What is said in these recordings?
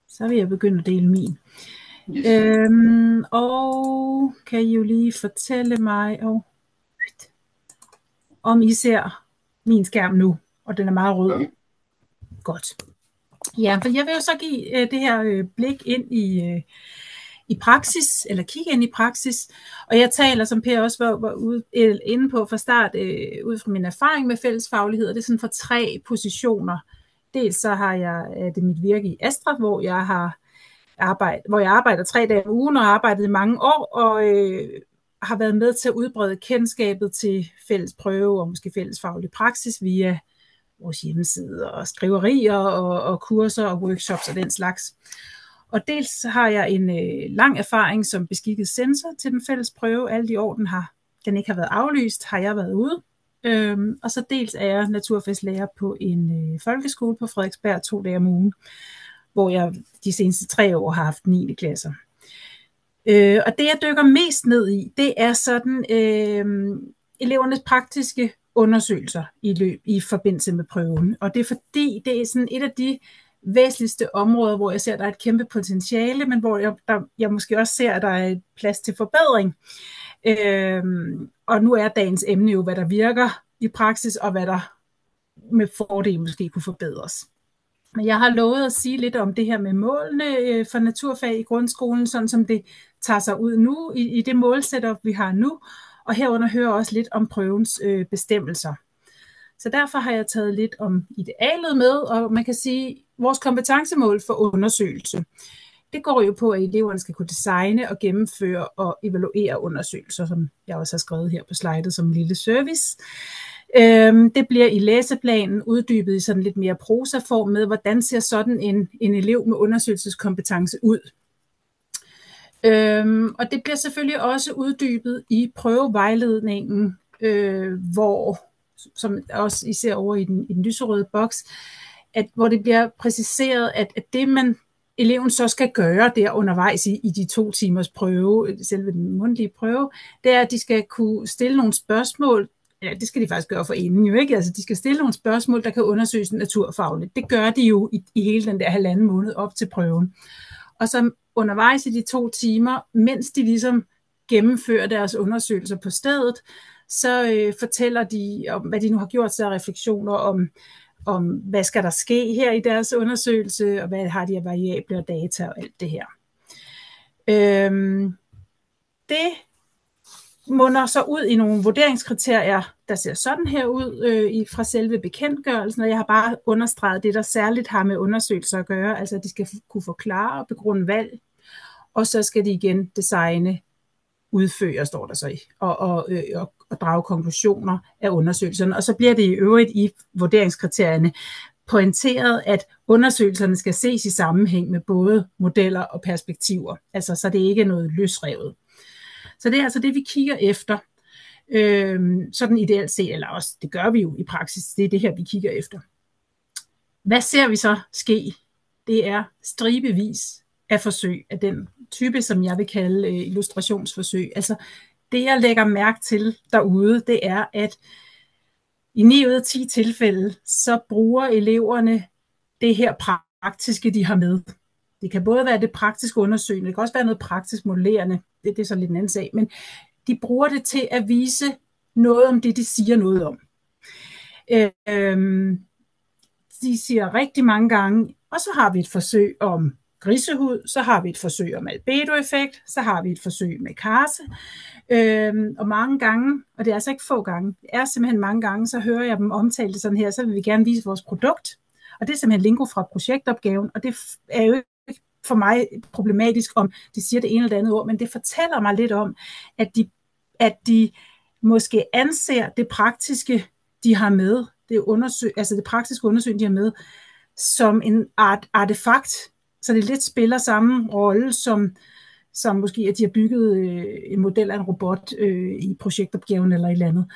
Så vil jeg begynde at dele min. Yes. Og kan I jo lige fortælle mig, om I ser min skærm nu, og den er meget rød. Okay. Godt. Ja, for jeg vil jo så give det her blik ind i praksis, eller kigge ind i praksis, og jeg taler, som Per også var inde på fra start, ud fra min erfaring med fællesfaglighed, og det er sådan for 3 positioner. Dels så har jeg det mit virke i Astra, hvor jeg arbejder 3 dage om ugen, og har arbejdet i mange år, og har været med til at udbrede kendskabet til fælles prøve og måske fællesfaglig praksis via vores hjemmeside og skriverier og kurser og workshops og den slags. Og dels har jeg en lang erfaring som beskikket censor til den fælles prøve. Alle de år, den ikke har været aflyst, har jeg været ude. Og så dels er jeg naturfagslærer på en folkeskole på Frederiksberg 2 dage om ugen, hvor jeg de seneste 3 år har haft 9. klasser. Og det jeg dykker mest ned i, det er sådan elevernes praktiske undersøgelser i forbindelse med prøven. Og det er fordi, det er sådan et af de væsentligste områder, hvor jeg ser, at der er et kæmpe potentiale, men hvor jeg måske også ser, at der er et plads til forbedring. Og nu er dagens emne jo, hvad der virker i praksis, og hvad der med fordel måske kunne forbedres. Men jeg har lovet at sige lidt om det her med målene for naturfag i grundskolen, sådan som det tager sig ud nu, i det målsetup, vi har nu, og herunder hører også lidt om prøvens bestemmelser. Så derfor har jeg taget lidt om idealet med, og man kan sige, vores kompetencemål for undersøgelse, det går jo på, at eleverne skal kunne designe og gennemføre og evaluere undersøgelser, som jeg også har skrevet her på slidet som en lille service. Det bliver i læseplanen uddybet i sådan lidt mere prosaform med, hvordan ser sådan en elev med undersøgelseskompetence ud. Og det bliver selvfølgelig også uddybet i prøvevejledningen, hvor, som også I ser over i den lyserøde boks, hvor det bliver præciseret, at det eleven så skal gøre der undervejs i de 2 timers prøve, selve den mundtlige prøve, det er, at de skal kunne stille nogle spørgsmål. Ja, det skal de faktisk gøre for inden jo, ikke? Altså, de skal stille nogle spørgsmål, der kan undersøges naturfagligt. Det gør de jo i hele den der 1,5 måned op til prøven. Og så undervejs i de 2 timer, mens de ligesom gennemfører deres undersøgelser på stedet, så fortæller de om, hvad de nu har gjort sig af refleksioner om, hvad skal der ske her i deres undersøgelse, og hvad har de af variable og data og alt det her. Det munder så ud i nogle vurderingskriterier, der ser sådan her ud fra selve bekendtgørelsen, og jeg har bare understreget det, der særligt har med undersøgelser at gøre, altså at de skal kunne forklare og begrunde valg, og så skal de igen designe, udføre, står der så i, og drage konklusioner af undersøgelserne, og så bliver det i øvrigt i vurderingskriterierne pointeret, at undersøgelserne skal ses i sammenhæng med både modeller og perspektiver, altså så det ikke er noget løsrevet. Så det er altså det, vi kigger efter, sådan ideelt set, eller også, det gør vi jo i praksis, det er det her, vi kigger efter. Hvad ser vi så ske? Det er stribevis af forsøg af den type, som jeg vil kalde illustrationsforsøg. Altså det, jeg lægger mærke til derude, det er, at i 9 ud af 10 tilfælde, så bruger eleverne det her praktiske, de har med. Det kan både være det praktiske undersøgende, det kan også være noget praktisk modellerende, det er så lidt en anden sag, men de bruger det til at vise noget om det, de siger noget om. De siger rigtig mange gange, og så har vi et forsøg om grisehud, så har vi et forsøg om albedoeffekt, så har vi et forsøg med karse, og mange gange, og det er altså ikke få gange, det er simpelthen mange gange, så hører jeg dem omtale det sådan her, så vil vi gerne vise vores produkt, og det er simpelthen lingo fra projektopgaven, og det er jo for mig problematisk, om de siger det ene eller det andet ord, men det fortæller mig lidt om, at de måske anser det praktiske, de har med, det praktiske undersøgning, de har med, som en artefakt, så det lidt spiller samme rolle, som måske, at de har bygget en model af en robot i projektopgaven eller et eller andet.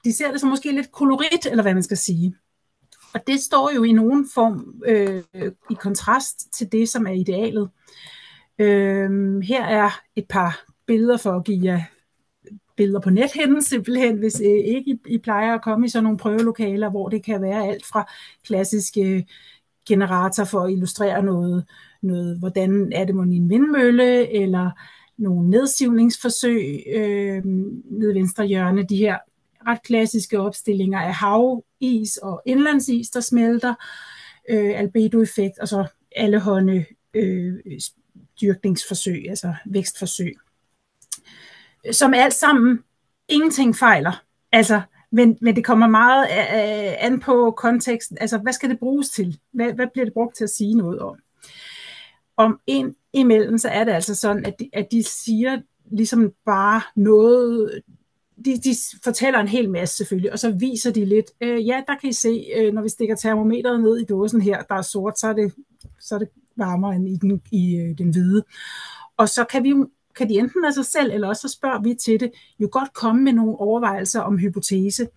De ser det som måske lidt kolorit, eller hvad man skal sige. Og det står jo i nogen form i kontrast til det, som er idealet. Her er et par billeder for at give jer billeder på nethinden, simpelthen, hvis ikke I plejer at komme i sådan nogle prøvelokaler, hvor det kan være alt fra klassiske generator for at illustrere noget hvordan er det i en vindmølle, eller nogle nedsivningsforsøg nede i venstre hjørne, de her ret klassiske opstillinger af havis og indlandsis, der smelter, albedoeffekt, og så allehånde dyrkningsforsøg, altså vækstforsøg, som alt sammen ingenting fejler. Altså, men det kommer meget an på konteksten. Altså, hvad skal det bruges til? Hvad bliver det brugt til at sige noget om? Om ind imellem, så er det altså sådan, at de siger ligesom bare noget. De fortæller en hel masse selvfølgelig, og så viser de lidt, ja, der kan I se, når vi stikker termometeret ned i dåsen her, der er sort, så er det varmere end i den hvide. Og så kan de enten af sig selv, eller også så spørger vi til det, jo godt komme med nogle overvejelser om hypotese,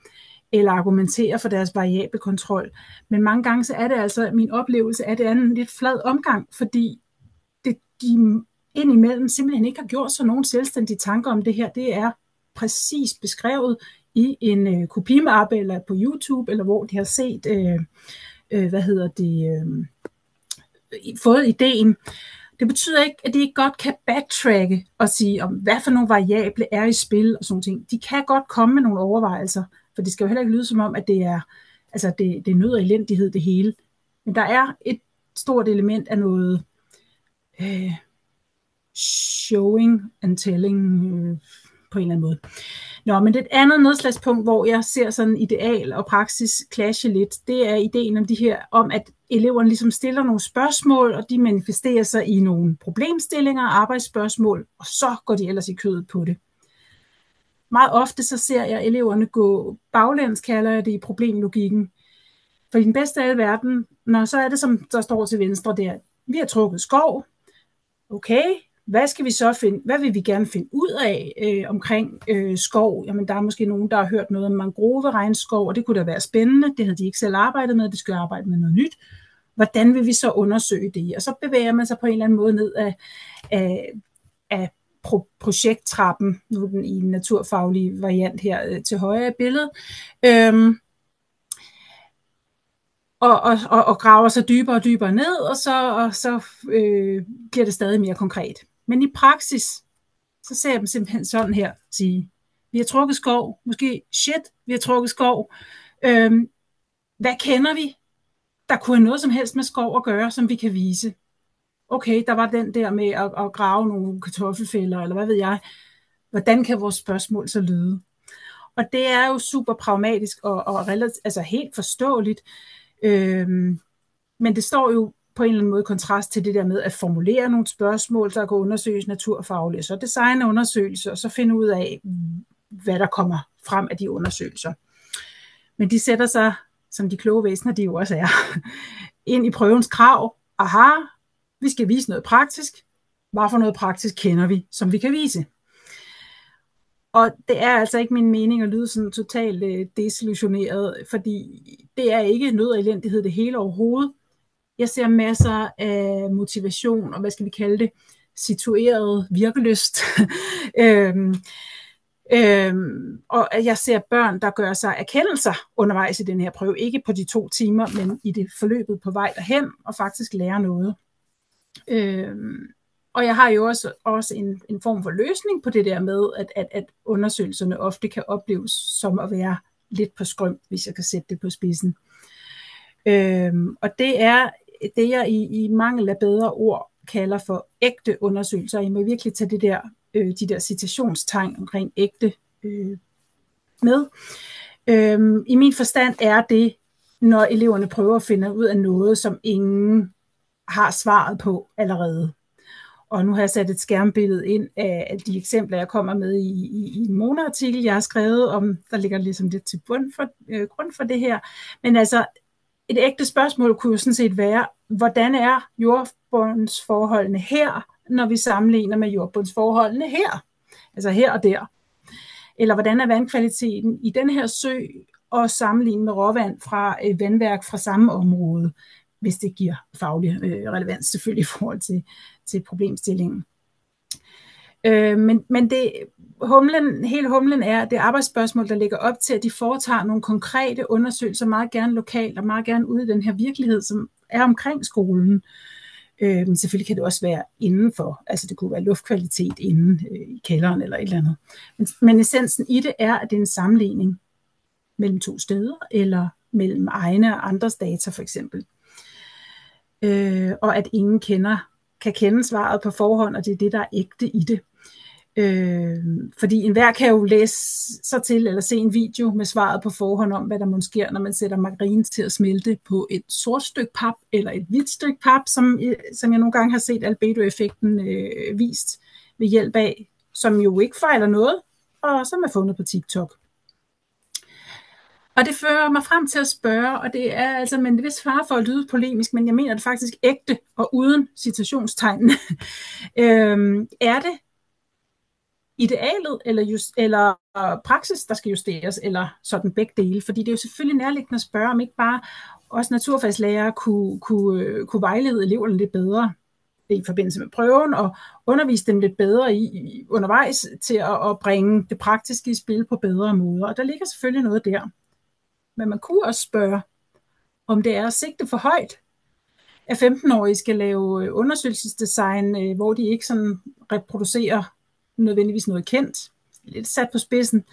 eller argumentere for deres variabelkontrol. Men mange gange så er det altså, min oplevelse, at det er en lidt flad omgang, fordi de indimellem simpelthen ikke har gjort sig nogen selvstændige tanker om det her. Det er præcis beskrevet i en kopimappe, eller på YouTube, eller hvor de har set, fået ideen. Det betyder ikke, at de ikke godt kan backtracke og sige, om hvad for nogle variable er i spil og sådan ting. De kan godt komme med nogle overvejelser, for det skal jo heller ikke lyde som om, at det er nød og elendighed det hele. Men der er et stort element af noget showing and telling på en eller anden måde. Nå, men det et andet nedslagspunkt, hvor jeg ser sådan ideal og praksis clashe lidt, det er ideen om om at eleverne ligesom stiller nogle spørgsmål, og de manifesterer sig i nogle problemstillinger og arbejdsspørgsmål, og så går de ellers i kødet på det. Meget ofte så ser jeg eleverne gå baglæns, kalder jeg det, i problemlogikken. For i den bedste af verden, når så er det, som der står til venstre der, vi har trukket skov, okay, hvad vil vi gerne finde ud af omkring skov? Jamen, der er måske nogen, der har hørt noget om mangrove-regnskov, og det kunne da være spændende. Det havde de ikke selv arbejdet med, de skulle arbejde med noget nyt. Hvordan vil vi så undersøge det? Og så bevæger man sig på en eller anden måde ned af projekttrappen, nu er den i en naturfaglig variant her til højre i billedet, og graver sig dybere og dybere ned, og så bliver det stadig mere konkret. Men i praksis, så ser jeg dem simpelthen sådan her, sige, vi har trukket skov, måske vi har trukket skov, hvad kender vi? Der kunne have noget som helst med skov at gøre, som vi kan vise. Okay, der var den der med at grave nogle kartoffelfælder, eller hvad ved jeg. Hvordan kan vores spørgsmål så lyde? Og det er jo super pragmatisk og altså helt forståeligt, men det står jo på en eller anden måde i kontrast til det der med at formulere nogle spørgsmål, der kan undersøges naturfagligt, så designe undersøgelser, og så finde ud af, hvad der kommer frem af de undersøgelser. Men de sætter sig, som de kloge væsener, de jo også er, ind i prøvens krav. Aha, vi skal vise noget praktisk. Hvad for noget praktisk kender vi, som vi kan vise? Og det er altså ikke min mening at lyde sådan totalt desillusioneret, fordi det er ikke nød og elendighed det hele overhovedet. Jeg ser masser af motivation, og hvad skal vi kalde det, situeret virkelyst. Og jeg ser børn, der gør sig erkendelser undervejs i den her prøve, ikke på de 2 timer, men i det forløbet på vej derhen, og faktisk lære noget. Og jeg har jo også en form for løsning på det der med, at undersøgelserne ofte kan opleves som at være lidt på skrøm, hvis jeg kan sætte det på spidsen. Og det er det, jeg i mangel af bedre ord kalder for ægte undersøgelser. I må virkelig tage de der citationstegn omkring ægte med. I min forstand er det, når eleverne prøver at finde ud af noget, som ingen har svaret på allerede. Og nu har jeg sat et skærmbillede ind af de eksempler, jeg kommer med i en Mona-artikel, jeg har skrevet om, der ligger ligesom lidt til grund for det her. Men altså, et ægte spørgsmål kunne jo sådan set være, hvordan er jordbundsforholdene her, når vi sammenligner med jordbundsforholdene her? Altså her og der. Eller hvordan er vandkvaliteten i den her sø, og sammenlignet med råvand fra et vandværk fra samme område, hvis det giver faglig relevans selvfølgelig i forhold til problemstillingen. Men hele humlen er, at det arbejdsspørgsmål, der ligger op til, at de foretager nogle konkrete undersøgelser, meget gerne lokalt og meget gerne ude i den her virkelighed, som er omkring skolen. Men selvfølgelig kan det også være indenfor, altså det kunne være luftkvalitet inde i kælderen eller et eller andet. Men essensen i det er, at det er en sammenligning mellem to steder, eller mellem egne og andres data for eksempel. Og at ingen kan kende svaret på forhånd, og det er det, der er ægte i det. Fordi enhver kan jo læse sig til eller se en video med svaret på forhånd om, hvad der måske sker, når man sætter margarine til at smelte på et sort stykke pap eller et hvidt stykke pap, som jeg nogle gange har set albedo-effekten vist ved hjælp af, som jo ikke fejler noget, og som er fundet på TikTok. Og det fører mig frem til at spørge, og det er altså med en vis fare for at lyde polemisk, men jeg mener det faktisk ægte og uden citationstegn. Er det idealet eller praksis, der skal justeres, eller sådan begge dele? Fordi det er jo selvfølgelig nærliggende at spørge, om ikke bare også naturfagslærere kunne vejlede eleverne lidt bedre i forbindelse med prøven, og undervise dem lidt bedre undervejs til at bringe det praktiske i spil på bedre måder. Og der ligger selvfølgelig noget der. Men man kunne også spørge, om det er at sigte for højt, at 15-årige skal lave undersøgelsesdesign, hvor de ikke sådan reproducerer nødvendigvis noget kendt, lidt sat på spidsen,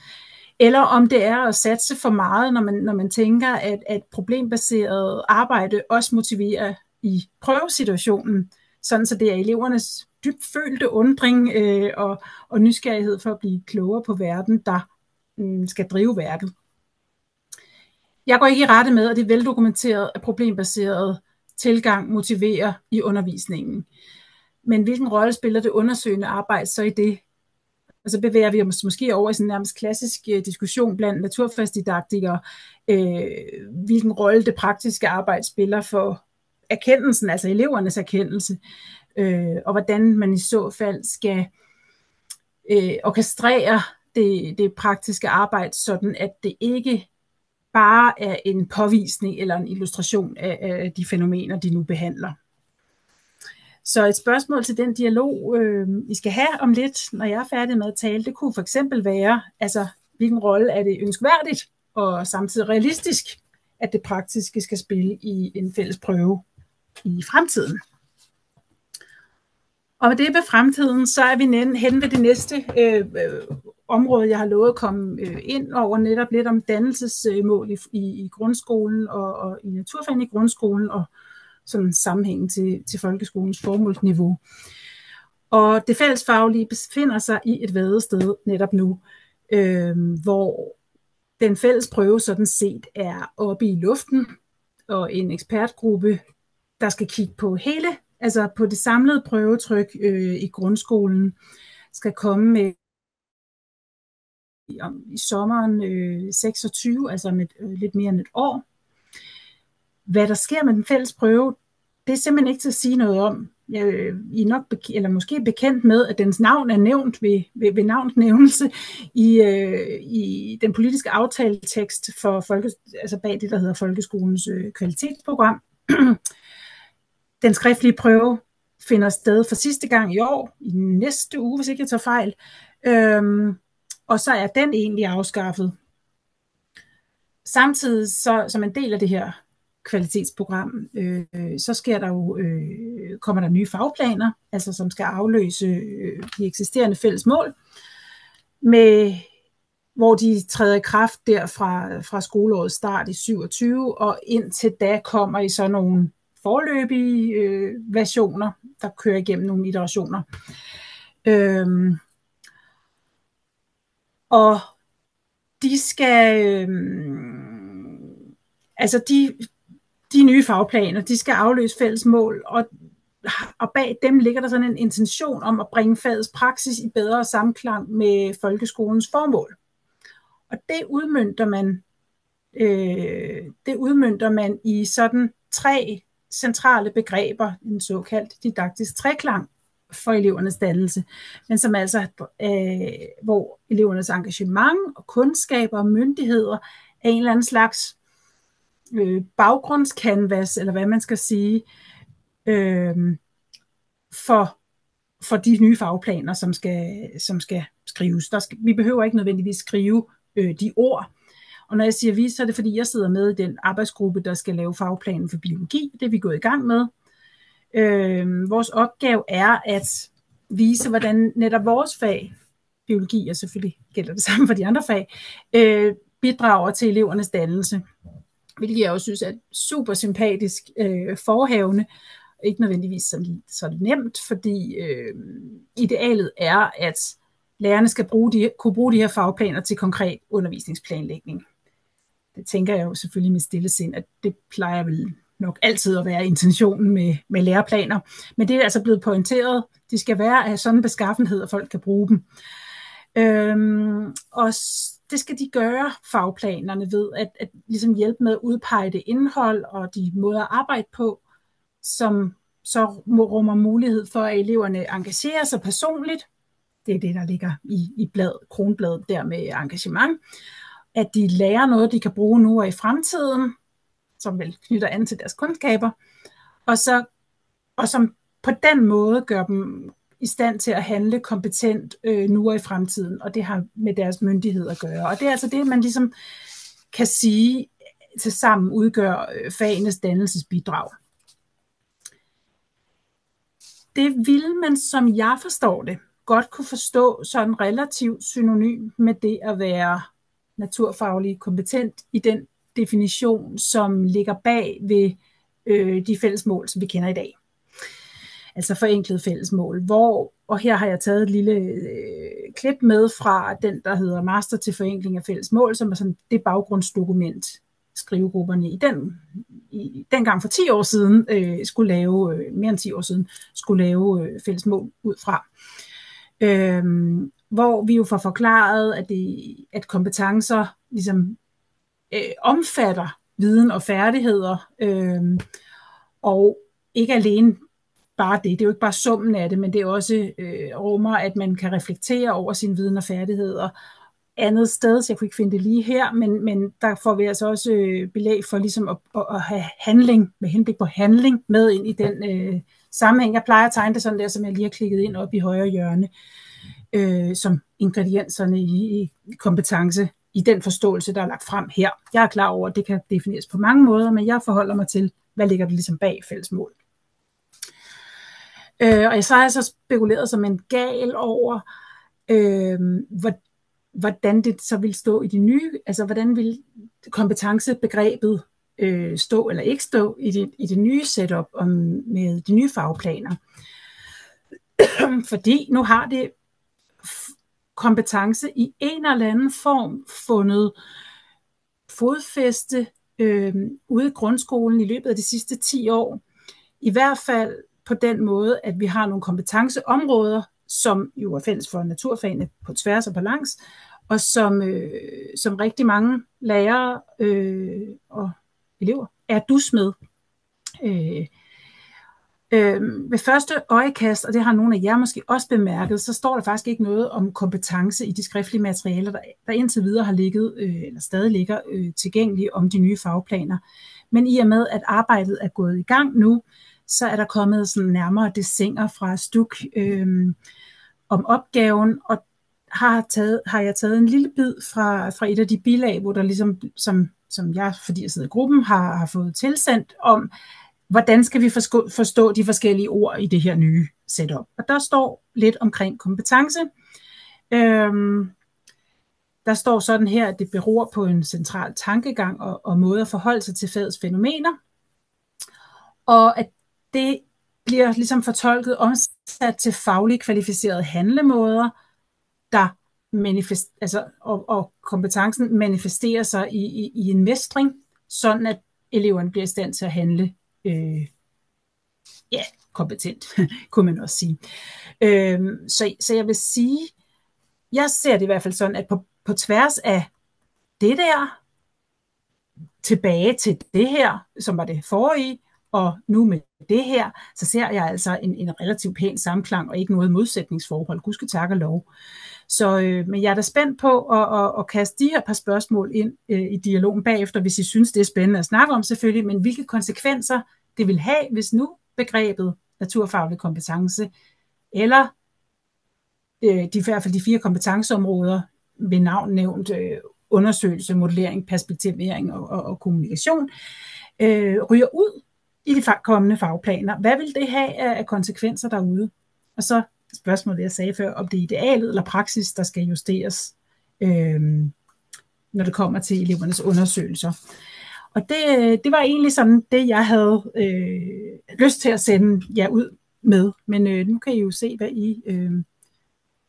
eller om det er at satse for meget, når man tænker, at problembaseret arbejde også motiverer i prøvesituationen, sådan så det er elevernes dybt følte undring og nysgerrighed for at blive klogere på verden, der skal drive værket. Jeg går ikke i rette med, at det er veldokumenteret, at problembaseret tilgang motiverer i undervisningen. Men hvilken rolle spiller det undersøgende arbejde så i det? Og så bevæger vi os måske over i sådan en nærmest klassisk diskussion blandt naturfagsdidaktikere, hvilken rolle det praktiske arbejde spiller for erkendelsen, altså elevernes erkendelse, og hvordan man i så fald skal orkestrere det praktiske arbejde, sådan at det ikke bare er en påvisning eller en illustration af de fænomener, de nu behandler. Så et spørgsmål til den dialog, I skal have om lidt, når jeg er færdig med at tale, det kunne for eksempel være, altså hvilken rolle er det ønskværdigt og samtidig realistisk, at det praktiske skal spille i en fælles prøve i fremtiden. Og med det med fremtiden, så er vi hen ved det næste område, jeg har lovet at komme ind over, netop lidt om dannelsesmål i grundskolen og i naturfagene i grundskolen, og sådan sammenhængen til folkeskolens formålsniveau. Og det fællesfaglige befinder sig i et vadested netop nu, hvor den fælles prøve sådan set er oppe i luften, og en ekspertgruppe, der skal kigge på altså på det samlede prøvetryk i grundskolen, skal komme med i sommeren 26, altså med lidt mere end et år. Hvad der sker med den fælles prøve, det er simpelthen ikke til at sige noget om. I er nok eller måske bekendt med, at dens navn er nævnt ved navnsnævnelse i den politiske aftaletekst for altså bag det, der hedder Folkeskolens kvalitetsprogram. Den skriftlige prøve finder sted for sidste gang i år, i næste uge, hvis ikke jeg tager fejl. Og så er den egentlig afskaffet. Samtidig så, som en del af det her kvalitetsprogram, så kommer der nye fagplaner, altså som skal afløse de eksisterende fælles mål, hvor de træder i kraft der fra skoleårets start i 27, og indtil da kommer i så nogle foreløbige versioner, der kører igennem nogle iterationer. Og de skal, altså de nye fagplaner, de skal afløse fælles mål, og bag dem ligger der sådan en intention om at bringe fagets praksis i bedre samklang med folkeskolens formål. Og det udmønter man i sådan 3 centrale begreber, en såkaldt didaktisk treklang for elevernes dannelse, men som altså, hvor elevernes engagement og kundskaber og myndigheder er en eller anden slags baggrundscanvas, eller hvad man skal sige, for for de nye fagplaner, som skal skrives. Vi behøver ikke nødvendigvis skrive de ord. Og når jeg siger vi, så er det fordi, jeg sidder med i den arbejdsgruppe, der skal lave fagplanen for biologi. Det er vi gået i gang med. Vores opgave er at vise, hvordan netop vores fag, biologi, og selvfølgelig gælder det samme for de andre fag, bidrager til elevernes dannelse. Hvilket jeg også synes er super sympatisk forhavende. Ikke nødvendigvis så nemt, fordi idealet er, at lærerne skal kunne bruge de her fagplaner til konkret undervisningsplanlægning. Det tænker jeg jo selvfølgelig med stille sind, at det plejer vel nok altid at være intentionen med læreplaner. Men det er altså blevet pointeret. De skal være af sådan en beskaffenhed, at folk kan bruge dem. Og det skal de gøre, fagplanerne, ved at ligesom hjælpe med at udpege det indhold og de måder at arbejde på, som så rummer mulighed for, at eleverne engagerer sig personligt. Det er det, der ligger i kronbladet der med engagement. At de lærer noget, de kan bruge nu og i fremtiden, som vel knytter an til deres kundskaber, og som på den måde gør dem i stand til at handle kompetent nu og i fremtiden, og det har med deres myndighed at gøre. Og det er altså det, man ligesom kan sige til sammen udgør fagenes dannelsesbidrag. Det vil man, som jeg forstår det, godt kunne forstå sådan relativt synonym med det at være naturfaglig kompetent i den definition, som ligger bag ved de fællesmål, som vi kender i dag. Altså forenklet fællesmål, og her har jeg taget et lille klip med fra den, der hedder Master til forenkling af fællesmål, som er sådan det baggrundsdokument, skrivegrupperne dengang for 10 år siden skulle lave, mere end 10 år siden, skulle lave fællesmål ud fra. Hvor vi jo får forklaret, at kompetencer ligesom omfatter viden og færdigheder, og ikke alene bare det. Det er jo ikke bare summen af det, men det er også rummer, at man kan reflektere over sin viden og færdigheder andet sted, så jeg kunne ikke finde det lige her, men der får vi altså også belæg for ligesom at have handling, med henblik på handling, med ind i den sammenhæng. Jeg plejer at tegne det sådan der, som jeg lige har klikket ind op i højre hjørne, som ingredienserne i kompetence, i den forståelse, der er lagt frem her. Jeg er klar over, at det kan defineres på mange måder, men jeg forholder mig til, hvad ligger det ligesom bag fællesmål. Og så har jeg så spekuleret som en gal over, hvordan det så vil stå i de nye, altså hvordan vil kompetencebegrebet stå eller ikke stå i det nye setup med de nye fagplaner. Fordi nu har det kompetence i en eller anden form fundet fodfæste ude i grundskolen i løbet af de sidste 10 år. I hvert fald på den måde, at vi har nogle kompetenceområder, som jo er fælles for naturfagene på tværs og på langs, og som rigtig mange lærere og elever er dus med. Ved første øjekast, og det har nogle af jer måske også bemærket, så står der faktisk ikke noget om kompetence i de skriftlige materialer, der indtil videre har ligget, eller stadig ligger tilgængelige om de nye fagplaner. Men i og med, at arbejdet er gået i gang nu, så er der kommet sådan nærmere dessiner fra STUK om opgaven, og har jeg taget en lille bid fra et af de bilag, hvor der ligesom, som jeg, fordi jeg sidder i gruppen, har fået tilsendt om, hvordan skal vi forstå de forskellige ord i det her nye setup. Og der står lidt omkring kompetence. Der står sådan her, at det beror på en central tankegang og måde at forholde sig til fagets fænomener, og at det bliver ligesom fortolket omsat til fagligt kvalificerede handlemåder, der og kompetencen manifesterer sig i en mestring, sådan at eleverne bliver i stand til at handle kompetent, kunne man også sige. Så jeg vil sige, jeg ser det i hvert fald sådan, at på tværs af det der, tilbage til det her, som var det forrige, og nu med det her, så ser jeg altså en relativt pæn samklang, og ikke noget modsætningsforhold. Gud skal takke og lov. Så, men jeg er da spændt på at kaste de her par spørgsmål ind i dialogen bagefter, hvis I synes, det er spændende at snakke om selvfølgelig, men hvilke konsekvenser det vil have, hvis nu begrebet naturfaglig kompetence eller i hvert fald de 4 kompetenceområder ved navn nævnt undersøgelse, modellering, perspektivering og kommunikation, ryger ud i de kommende fagplaner. Hvad vil det have af konsekvenser derude? Og så spørgsmålet, jeg sagde før, om det er idealet eller praksis, der skal justeres, når det kommer til elevernes undersøgelser. Og det var egentlig sådan det, jeg havde lyst til at sende jer ud med. Men nu kan I jo se, hvad I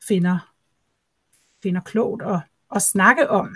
finder klogt at snakke om.